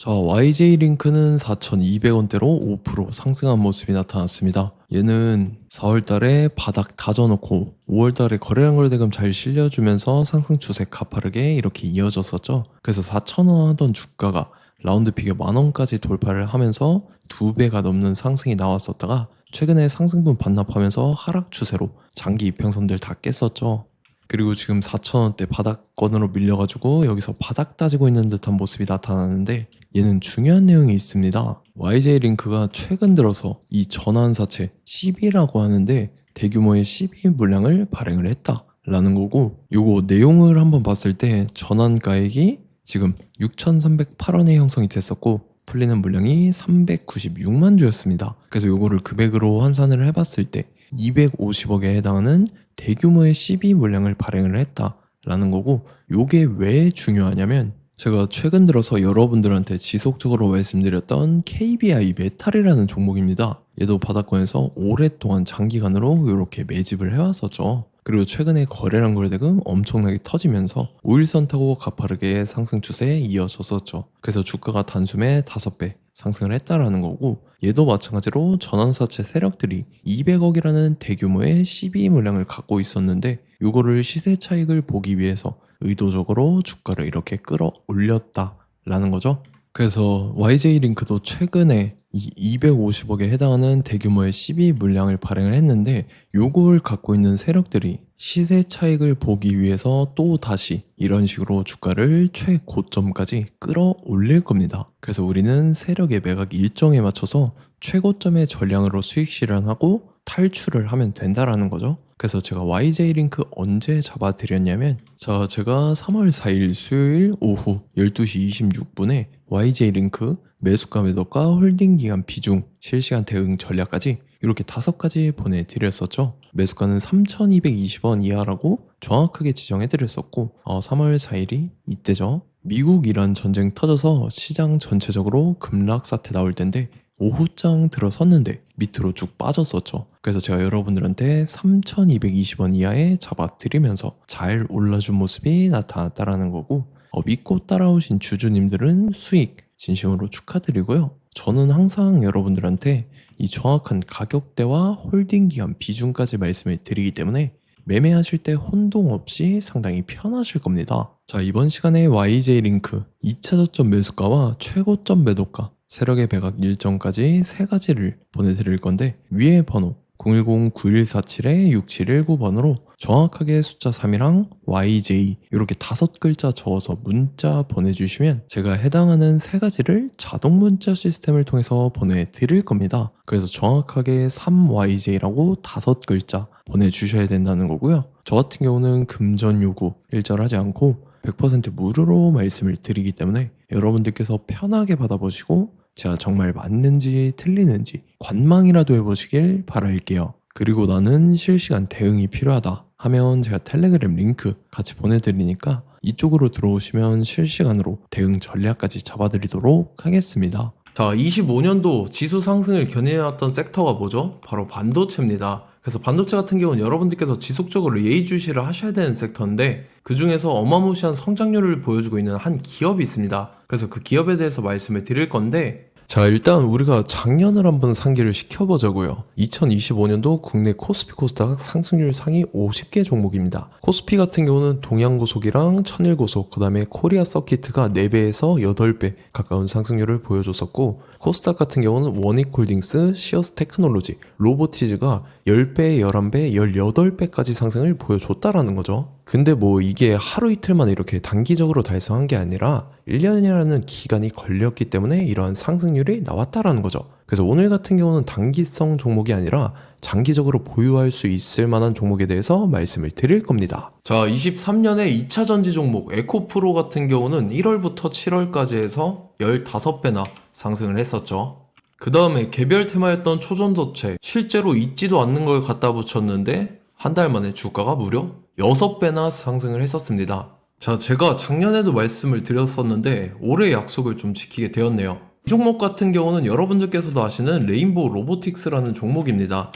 자, YJ링크는 4,200원대로 5% 상승한 모습이 나타났습니다. 얘는 4월 달에 바닥 다져놓고 5월 달에 거래량 거래대금 잘 실려주면서 상승 추세 가파르게 이렇게 이어졌었죠. 그래서 4,000원 하던 주가가 라운드 피겨 만원까지 돌파를 하면서 2배가 넘는 상승이 나왔었다가 최근에 상승분 반납하면서 하락 추세로 장기 이평선들 다 깼었죠. 그리고 지금 4,000원대 바닥권으로 밀려가지고 여기서 바닥 따지고 있는 듯한 모습이 나타나는데 얘는 중요한 내용이 있습니다. YJ링크가 최근 들어서 이 전환사채 CB라고 하는데 대규모의 CB 물량을 발행을 했다라는 거고, 요거 내용을 한번 봤을 때 전환가액이 지금 6,308원에 형성이 됐었고 풀리는 물량이 396만 주였습니다. 그래서 요거를 금액으로 환산을 해봤을 때 250억에 해당하는 대규모의 CB 물량을 발행을 했다라는 거고, 요게 왜 중요하냐면 제가 최근 들어서 여러분들한테 지속적으로 말씀드렸던 KBI 메탈이라는 종목입니다. 얘도 바닥권에서 오랫동안 장기간으로 이렇게 매집을 해왔었죠. 그리고 최근에 거래량 거래대금 엄청나게 터지면서 5일선 타고 가파르게 상승 추세에 이어졌었죠. 그래서 주가가 단숨에 5배 상승을 했다라는 거고, 얘도 마찬가지로 전환사채 세력들이 200억이라는 대규모의 CB 물량을 갖고 있었는데 요거를 시세 차익을 보기 위해서 의도적으로 주가를 이렇게 끌어올렸다라는 거죠. 그래서 YJ링크도 최근에 이 250억에 해당하는 대규모의 CB 물량을 발행을 했는데 요걸 갖고 있는 세력들이 시세 차익을 보기 위해서 또 다시 이런 식으로 주가를 최고점까지 끌어올릴 겁니다. 그래서 우리는 세력의 매각 일정에 맞춰서 최고점의 전량으로 수익 실현하고 탈출을 하면 된다라는 거죠. 그래서 제가 YJ링크 언제 잡아드렸냐면, 자, 제가 3월 4일 수요일 오후 12시 26분에 YJ링크 매수가 매도가 홀딩 기간 비중 실시간 대응 전략까지 이렇게 5가지 보내드렸었죠. 매수가는 3,220원 이하라고 정확하게 지정해드렸었고 3월 4일이 이때죠. 미국 이란 전쟁 터져서 시장 전체적으로 급락 사태 나올 텐데 오후장 들어섰는데 밑으로 쭉 빠졌었죠. 그래서 제가 여러분들한테 3,220원 이하에 잡아드리면서 잘 올라준 모습이 나타났다라는 거고, 믿고 따라오신 주주님들은 수익 진심으로 축하드리고요. 저는 항상 여러분들한테 이 정확한 가격대와 홀딩 기간 비중까지 말씀을 드리기 때문에 매매하실 때 혼동 없이 상당히 편하실 겁니다. 자, 이번 시간에 YJ링크 2차 저점 매수가와 최고점 매도가 세력의 매각 일정까지 3가지를 보내드릴 건데, 위에 번호 010-9147-6719번으로 정확하게 숫자 3이랑 YJ 이렇게 5글자 적어서 문자 보내주시면 제가 해당하는 3가지를 자동 문자 시스템을 통해서 보내드릴 겁니다. 그래서 정확하게 3YJ라고 5글자 보내주셔야 된다는 거고요. 저 같은 경우는 금전 요구 일절하지 않고 100% 무료로 말씀을 드리기 때문에 여러분들께서 편하게 받아보시고 제가 정말 맞는지 틀리는지 관망이라도 해보시길 바랄게요. 그리고 나는 실시간 대응이 필요하다 하면 제가 텔레그램 링크 같이 보내드리니까 이쪽으로 들어오시면 실시간으로 대응 전략까지 잡아드리도록 하겠습니다. 자, 25년도 지수 상승을 견인해왔던 섹터가 뭐죠? 바로 반도체입니다. 그래서 반도체 같은 경우는 여러분들께서 지속적으로 예의주시를 하셔야 되는 섹터인데 그 중에서 어마무시한 성장률을 보여주고 있는 한 기업이 있습니다. 그래서 그 기업에 대해서 말씀을 드릴 건데, 자, 일단 우리가 작년을 한번 상기를 시켜보자고요. 2025년도 국내 코스피 코스닥 상승률 상위 50개 종목입니다. 코스피 같은 경우는 동양고속이랑 천일고속, 그 다음에 코리아 서키트가 4배에서 8배 가까운 상승률을 보여줬었고, 코스닥 같은 경우는 원익홀딩스, 시어스 테크놀로지, 로보티즈가 10배, 11배, 18배까지 상승을 보여줬다라는 거죠. 근데 뭐 이게 하루 이틀만 이렇게 단기적으로 달성한 게 아니라 1년이라는 기간이 걸렸기 때문에 이러한 상승률이 나왔다라는 거죠. 그래서 오늘 같은 경우는 단기성 종목이 아니라 장기적으로 보유할 수 있을 만한 종목에 대해서 말씀을 드릴 겁니다. 자, 23년에 2차 전지 종목 에코프로 같은 경우는 1월부터 7월까지 해서 15배나 상승을 했었죠. 그 다음에 개별 테마였던 초전도체, 실제로 있지도 않는 걸 갖다 붙였는데 한 달 만에 주가가 무려 6배나 상승을 했었습니다. 자, 제가 작년에도 말씀을 드렸었는데 올해 약속을 좀 지키게 되었네요. 이 종목 같은 경우는 여러분들께서도 아시는 레인보우 로보틱스라는 종목입니다.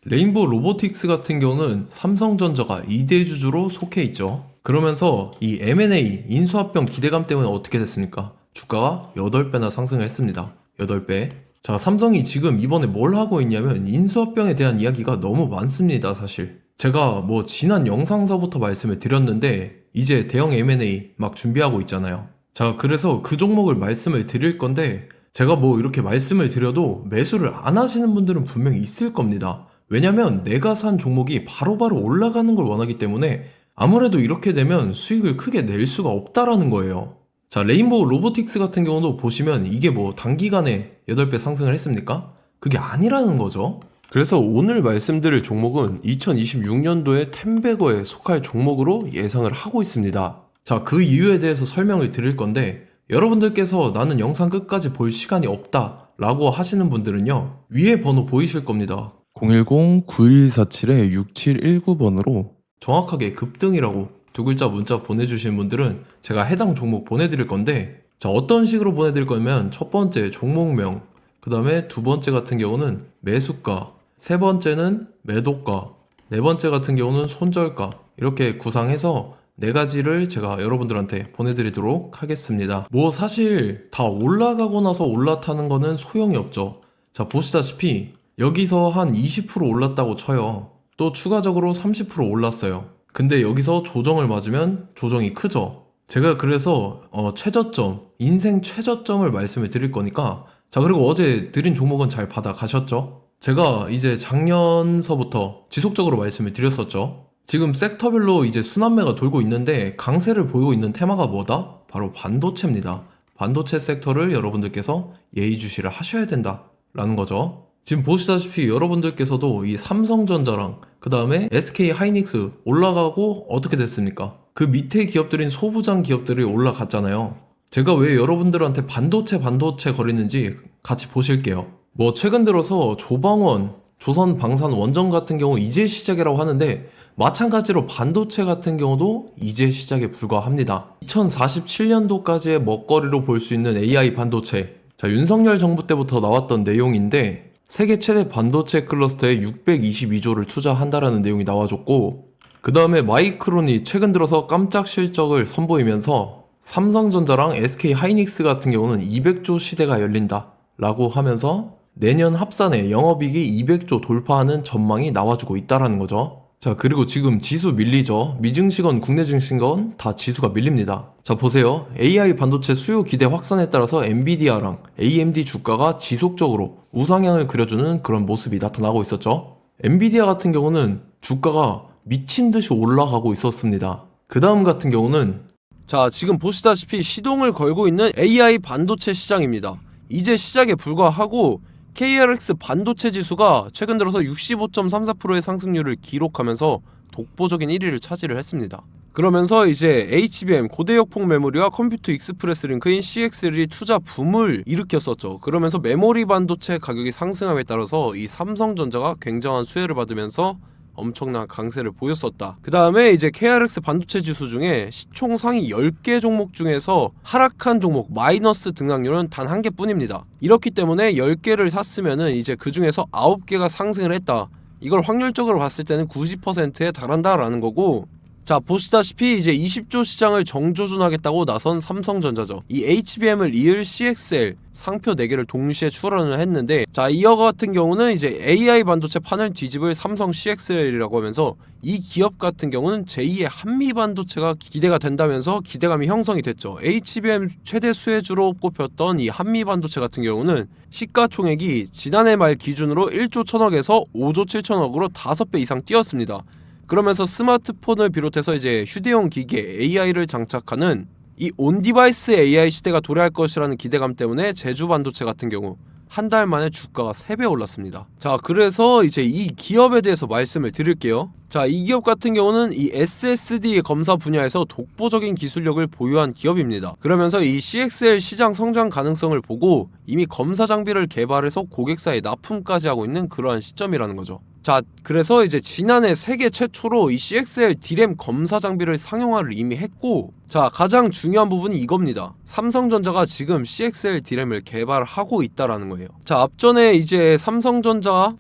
레인보우 로보틱스 같은 경우는 삼성전자가 2대 주주로 속해 있죠. 그러면서 이 M&A 인수합병 기대감 때문에 어떻게 됐습니까? 주가가 8배나 상승을 했습니다. 8배. 자, 삼성이 지금 이번에 뭘 하고 있냐면 인수합병에 대한 이야기가 너무 많습니다, 사실. 제가 뭐 지난 영상서부터 말씀을 드렸는데 이제 대형 M&A 막 준비하고 있잖아요. 자, 그래서 그 종목을 말씀을 드릴 건데 제가 뭐 이렇게 말씀을 드려도 매수를 안 하시는 분들은 분명히 있을 겁니다. 왜냐면 내가 산 종목이 바로바로 올라가는 걸 원하기 때문에 아무래도 이렇게 되면 수익을 크게 낼 수가 없다라는 거예요. 자, 레인보우 로보틱스 같은 경우도 보시면 이게 뭐 단기간에 8배 상승을 했습니까? 그게 아니라는 거죠. 그래서 오늘 말씀드릴 종목은 2026년도에 텐베거에 속할 종목으로 예상을 하고 있습니다. 자, 그 이유에 대해서 설명을 드릴 건데 여러분들께서 나는 영상 끝까지 볼 시간이 없다 라고 하시는 분들은요, 위에 번호 보이실 겁니다. 010-9147-6719번으로 정확하게 급등이라고 두 글자 문자 보내주신 분들은 제가 해당 종목 보내드릴 건데, 자, 어떤 식으로 보내드릴 거냐면 첫 번째 종목명, 그 다음에 두 번째 같은 경우는 매수가, 세 번째는 매도가, 네 번째 같은 경우는 손절가, 이렇게 구상해서 네 가지를 제가 여러분들한테 보내드리도록 하겠습니다. 뭐 사실 다 올라가고 나서 올라타는 거는 소용이 없죠. 자, 보시다시피 여기서 한 20% 올랐다고 쳐요. 또 추가적으로 30% 올랐어요. 근데 여기서 조정을 맞으면 조정이 크죠. 제가 그래서 최저점, 인생 최저점을 말씀을 드릴 거니까, 자, 그리고 어제 드린 종목은 잘 받아가셨죠? 제가 이제 작년서부터 지속적으로 말씀을 드렸었죠. 지금 섹터별로 이제 순환매가 돌고 있는데 강세를 보이고 있는 테마가 뭐다? 바로 반도체입니다. 반도체 섹터를 여러분들께서 예의주시를 하셔야 된다라는 거죠. 지금 보시다시피 여러분들께서도 이 삼성전자랑 그 다음에 SK 하이닉스 올라가고 어떻게 됐습니까? 그 밑에 기업들인 소부장 기업들이 올라갔잖아요. 제가 왜 여러분들한테 반도체 거리는지 같이 보실게요. 뭐 최근 들어서 조방원, 조선방산원전 같은 경우 이제 시작이라고 하는데 마찬가지로 반도체 같은 경우도 이제 시작에 불과합니다. 2047년도까지의 먹거리로 볼 수 있는 AI 반도체. 자, 윤석열 정부 때부터 나왔던 내용인데 세계 최대 반도체 클러스터에 622조를 투자한다라는 내용이 나와줬고, 그 다음에 마이크론이 최근 들어서 깜짝 실적을 선보이면서 삼성전자랑 SK 하이닉스 같은 경우는 200조 시대가 열린다 라고 하면서 내년 합산에 영업이익이 200조 돌파하는 전망이 나와주고 있다라는 거죠. 자, 그리고 지금 지수 밀리죠. 미증시건 국내 증시건 다 지수가 밀립니다. 자, 보세요. AI 반도체 수요 기대 확산에 따라서 엔비디아랑 AMD 주가가 지속적으로 우상향을 그려주는 그런 모습이 나타나고 있었죠. 엔비디아 같은 경우는 주가가 미친 듯이 올라가고 있었습니다. 그 다음 같은 경우는, 자, 지금 보시다시피 시동을 걸고 있는 AI 반도체 시장입니다. 이제 시작에 불과하고 KRX 반도체 지수가 최근 들어서 65.34%의 상승률을 기록하면서 독보적인 1위를 차지를 했습니다. 그러면서 이제 HBM 고대역폭 메모리와 컴퓨터 익스프레스 링크인 CXL이 투자 붐을 일으켰었죠. 그러면서 메모리 반도체 가격이 상승함에 따라서 이 삼성전자가 굉장한 수혜를 받으면서 엄청난 강세를 보였었다. 그 다음에 이제 KRX 반도체 지수 중에 시총 상위 10개 종목 중에서 하락한 종목 마이너스 등락률은 단 1개 뿐입니다. 이렇기 때문에 10개를 샀으면은 이제 그 중에서 9개가 상승을 했다. 이걸 확률적으로 봤을 때는 90%에 달한다라는 거고, 자, 보시다시피 이제 20조 시장을 정조준하겠다고 나선 삼성전자죠. 이 HBM을 이을 CXL 상표 4개를 동시에 출원을 했는데, 자, 이어 같은 경우는 이제 AI 반도체 판을 뒤집을 삼성 CXL이라고 하면서 이 기업 같은 경우는 제2의 한미 반도체가 기대가 된다면서 기대감이 형성이 됐죠. HBM 최대 수혜주로 꼽혔던 이 한미 반도체 같은 경우는 시가총액이 지난해 말 기준으로 1조 1000억에서 5조 7천억으로 5배 이상 뛰었습니다. 그러면서 스마트폰을 비롯해서 이제 휴대용 기기에 AI를 장착하는 이 온디바이스 AI 시대가 도래할 것이라는 기대감 때문에 제주 반도체 같은 경우 한 달 만에 주가가 3배 올랐습니다. 자, 그래서 이제 이 기업에 대해서 말씀을 드릴게요. 자, 이 기업 같은 경우는 이 SSD 검사 분야에서 독보적인 기술력을 보유한 기업입니다. 그러면서 이 CXL 시장 성장 가능성을 보고 이미 검사 장비를 개발해서 고객사에 납품까지 하고 있는 그러한 시점이라는 거죠. 자, 그래서 이제 지난해 세계 최초로 이 CXL D램 검사 장비를 상용화를 이미 했고, 자, 가장 중요한 부분이 이겁니다. 삼성전자가 지금 CXL D램을 개발하고 있다라는 거예요. 자, 앞전에 이제 삼성전자가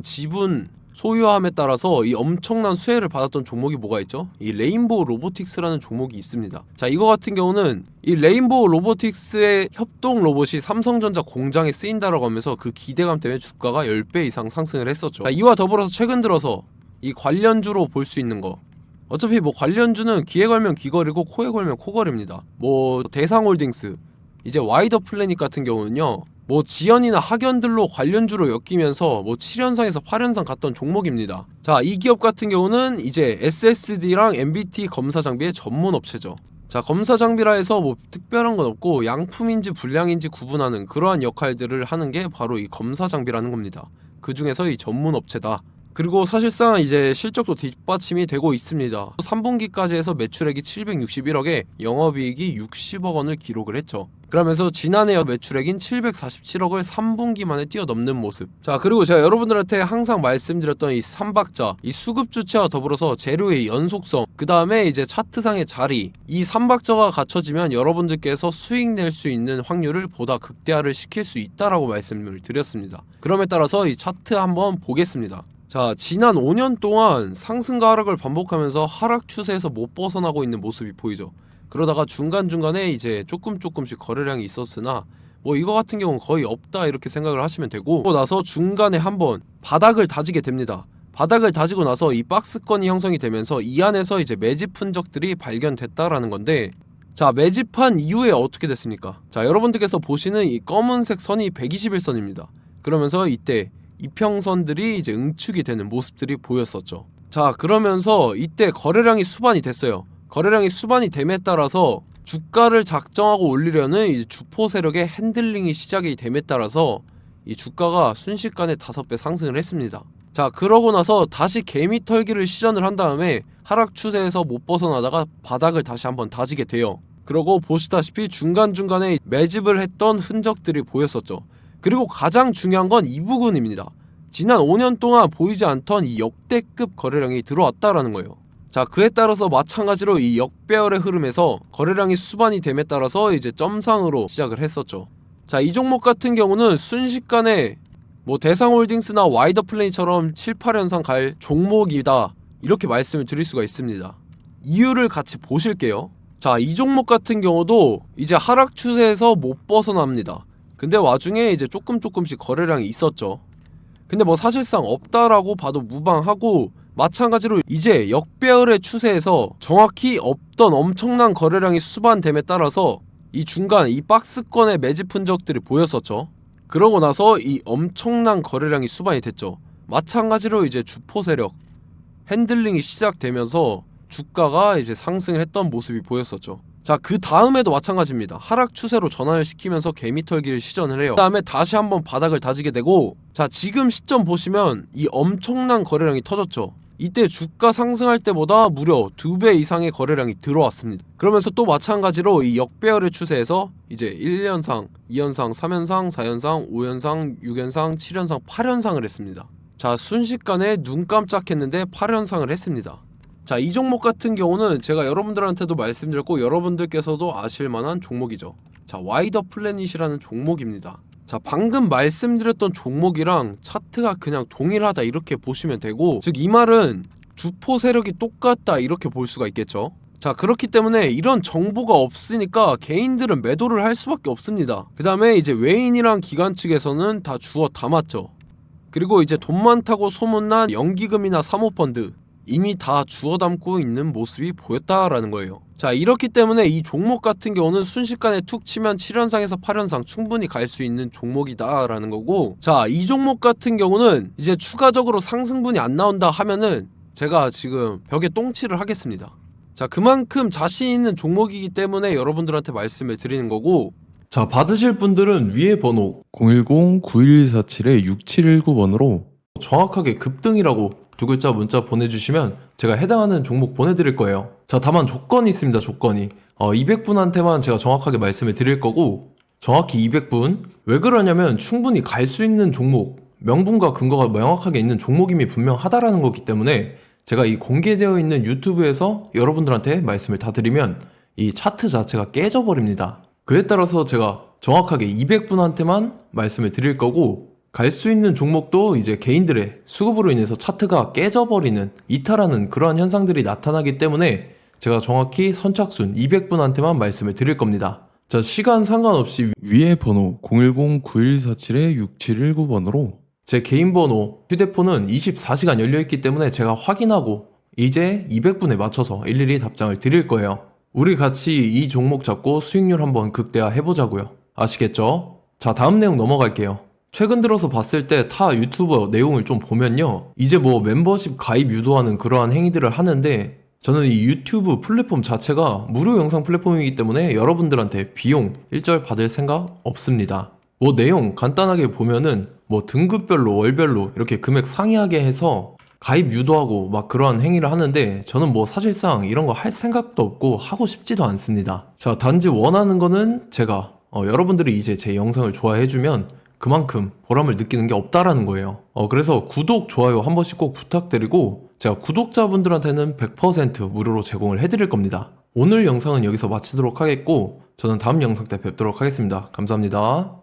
지분 소유함에 따라서 이 엄청난 수혜를 받았던 종목이 뭐가 있죠? 이 레인보우 로보틱스라는 종목이 있습니다. 자, 이거 같은 경우는 이 레인보우 로보틱스의 협동 로봇이 삼성전자 공장에 쓰인다라고 하면서 그 기대감 때문에 주가가 10배 이상 상승을 했었죠. 자, 이와 더불어서 최근 들어서 이 관련주로 볼 수 있는 거, 어차피 뭐 관련주는 귀에 걸면 귀걸이고 코에 걸면 코걸입니다. 뭐 대상홀딩스, 이제 와이더 플래닛 같은 경우는요, 뭐 지연이나 학연들로 관련주로 엮이면서 뭐 7연상에서 8연상 갔던 종목입니다. 자, 이 기업 같은 경우는 이제 SSD랑 MBT 검사 장비의 전문 업체죠. 자, 검사 장비라 해서 뭐 특별한 건 없고 양품인지 불량인지 구분하는 그러한 역할들을 하는 게 바로 이 검사 장비라는 겁니다. 그 중에서 이 전문 업체다. 그리고 사실상 이제 실적도 뒷받침이 되고 있습니다. 3분기까지 해서 매출액이 761억에 영업이익이 60억 원을 기록을 했죠. 그러면서 지난해 매출액인 747억을 3분기 만에 뛰어넘는 모습. 자, 그리고 제가 여러분들한테 항상 말씀드렸던 이 3박자, 이 수급 주체와 더불어서 재료의 연속성, 그 다음에 이제 차트상의 자리, 이 3박자가 갖춰지면 여러분들께서 수익 낼 수 있는 확률을 보다 극대화를 시킬 수 있다라고 말씀을 드렸습니다. 그럼에 따라서 이 차트 한번 보겠습니다. 자, 지난 5년 동안 상승과 하락을 반복하면서 하락 추세에서 못 벗어나고 있는 모습이 보이죠. 그러다가 중간중간에 이제 조금씩 거래량이 있었으나 뭐 이거 같은 경우는 거의 없다 이렇게 생각을 하시면 되고, 그러고 나서 중간에 한번 바닥을 다지게 됩니다. 바닥을 다지고 나서 이 박스권이 형성이 되면서 이 안에서 이제 매집 흔적들이 발견됐다라는 건데, 자, 매집한 이후에 어떻게 됐습니까? 자, 여러분들께서 보시는 이 검은색 선이 121선입니다. 그러면서 이때 이평선들이 이제 응축이 되는 모습들이 보였었죠. 자, 그러면서 이때 거래량이 수반이 됐어요. 거래량이 수반이 됨에 따라서 주가를 작정하고 올리려는 이제 주포 세력의 핸들링이 시작이 됨에 따라서 이 주가가 순식간에 5배 상승을 했습니다. 자, 그러고 나서 다시 개미 털기를 시전을 한 다음에 하락 추세에서 못 벗어나다가 바닥을 다시 한번 다지게 돼요. 그러고 보시다시피 중간중간에 매집을 했던 흔적들이 보였었죠. 그리고 가장 중요한 건 이 부분입니다. 지난 5년 동안 보이지 않던 이 역대급 거래량이 들어왔다라는 거예요. 자, 그에 따라서 마찬가지로 이 역배열의 흐름에서 거래량이 수반이 됨에 따라서 이제 점상으로 시작을 했었죠. 자, 이 종목 같은 경우는 순식간에 뭐 대상홀딩스나 와이더 플레이처럼 7, 8연상 갈 종목이다 이렇게 말씀을 드릴 수가 있습니다. 이유를 같이 보실게요. 자, 이 종목 같은 경우도 이제 하락 추세에서 못 벗어납니다. 근데 와중에 이제 조금씩 거래량이 있었죠. 근데 뭐 사실상 없다라고 봐도 무방하고, 마찬가지로 이제 역배열의 추세에서 정확히 없던 엄청난 거래량이 수반됨에 따라서 이 중간 이 박스권의 매집 흔적들이 보였었죠. 그러고 나서 이 엄청난 거래량이 수반이 됐죠. 마찬가지로 이제 주포 세력 핸들링이 시작되면서 주가가 이제 상승을 했던 모습이 보였었죠. 자, 그 다음에도 마찬가지입니다. 하락 추세로 전환을 시키면서 개미털기를 시전을 해요. 그 다음에 다시 한번 바닥을 다지게 되고, 자, 지금 시점 보시면 이 엄청난 거래량이 터졌죠. 이때 주가 상승할 때보다 무려 2배 이상의 거래량이 들어왔습니다. 그러면서 또 마찬가지로 이 역배열의 추세에서 이제 1연상, 2연상, 3연상, 4연상, 5연상, 6연상, 7연상, 8연상을 했습니다. 자, 순식간에 눈 깜짝했는데 8연상을 했습니다. 자, 이 종목 같은 경우는 제가 여러분들한테도 말씀드렸고 여러분들께서도 아실만한 종목이죠. 자, 와이더 플래닛이라는 종목입니다. 자, 방금 말씀드렸던 종목이랑 차트가 그냥 동일하다 이렇게 보시면 되고, 즉 이 말은 주포 세력이 똑같다 이렇게 볼 수가 있겠죠. 자, 그렇기 때문에 이런 정보가 없으니까 개인들은 매도를 할 수밖에 없습니다. 그 다음에 이제 외인이랑 기관 측에서는 다 주워 담았죠. 그리고 이제 돈 많다고 소문난 연기금이나 사모펀드 이미 다 주워 담고 있는 모습이 보였다라는 거예요. 자, 이렇기 때문에 이 종목 같은 경우는 순식간에 툭 치면 7연상에서 8연상 충분히 갈 수 있는 종목이다 라는 거고, 자, 이 종목 같은 경우는 이제 추가적으로 상승분이 안 나온다 하면은 제가 지금 벽에 똥칠을 하겠습니다. 자, 그만큼 자신 있는 종목이기 때문에 여러분들한테 말씀을 드리는 거고, 자, 받으실 분들은 위에 번호 010-9147-6719번으로 정확하게 급등이라고 2글자 문자 보내주시면 제가 해당하는 종목 보내드릴 거예요. 자, 다만 조건이 있습니다. 조건이 200분한테만 제가 정확하게 말씀을 드릴 거고, 정확히 200분. 왜 그러냐면 충분히 갈 수 있는 종목, 명분과 근거가 명확하게 있는 종목임이 분명하다라는 거기 때문에 제가 이 공개되어 있는 유튜브에서 여러분들한테 말씀을 다 드리면 이 차트 자체가 깨져버립니다. 그에 따라서 제가 정확하게 200분한테만 말씀을 드릴 거고, 갈 수 있는 종목도 이제 개인들의 수급으로 인해서 차트가 깨져버리는, 이탈하는 그러한 현상들이 나타나기 때문에 제가 정확히 선착순 200분한테만 말씀을 드릴 겁니다. 자, 시간 상관없이 위에 번호 010-9147-6719번으로 제 개인 번호, 휴대폰은 24시간 열려있기 때문에 제가 확인하고 이제 200분에 맞춰서 일일이 답장을 드릴 거예요. 우리 같이 이 종목 잡고 수익률 한번 극대화 해보자고요. 아시겠죠? 자, 다음 내용 넘어갈게요. 최근 들어서 봤을 때 타 유튜버 내용을 좀 보면요, 이제 뭐 멤버십 가입 유도하는 그러한 행위들을 하는데, 저는 이 유튜브 플랫폼 자체가 무료 영상 플랫폼이기 때문에 여러분들한테 비용 일절 받을 생각 없습니다. 뭐 내용 간단하게 보면은 뭐 등급별로 월별로 이렇게 금액 상이하게 해서 가입 유도하고 막 그러한 행위를 하는데, 저는 뭐 사실상 이런 거 할 생각도 없고 하고 싶지도 않습니다. 자, 단지 원하는 거는 제가 여러분들이 이제 제 영상을 좋아해주면 그만큼 보람을 느끼는 게 없다라는 거예요. 그래서 구독, 좋아요 한 번씩 꼭 부탁드리고, 제가 구독자분들한테는 100% 무료로 제공을 해드릴 겁니다. 오늘 영상은 여기서 마치도록 하겠고, 저는 다음 영상 때 뵙도록 하겠습니다. 감사합니다.